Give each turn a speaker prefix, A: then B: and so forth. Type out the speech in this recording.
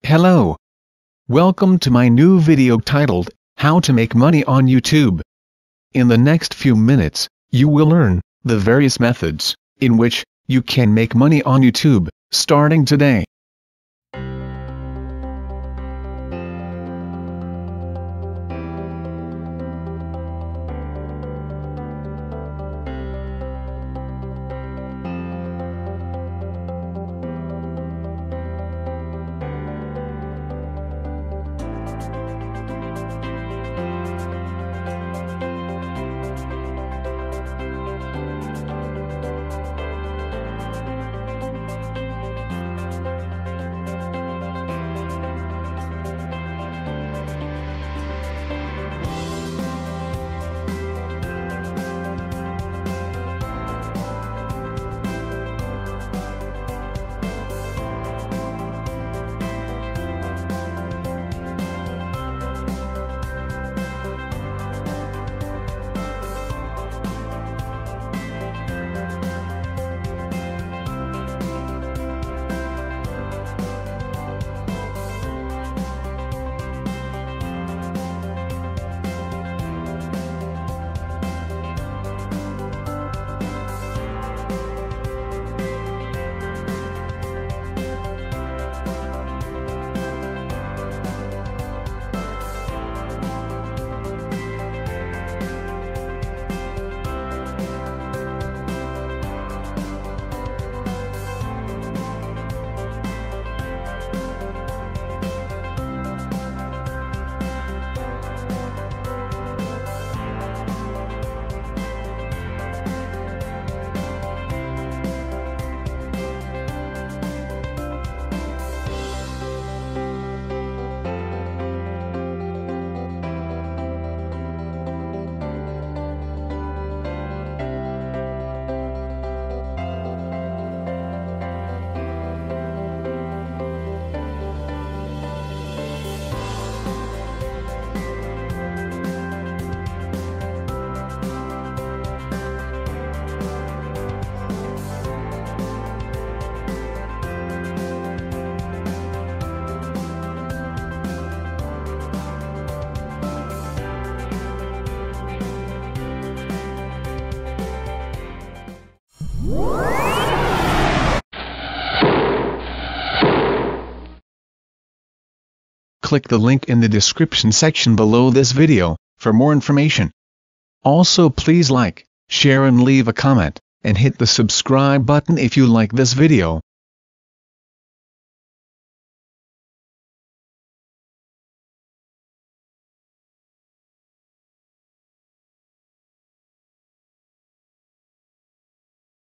A: Hello. Welcome to my new video titled, How to Make Money on YouTube. In the next few minutes, you will learn the various methods in which you can make money on YouTube, starting today. Click the link in the description section below this video for more information. Also, please like, share and leave a comment, and hit the subscribe button if you like this video.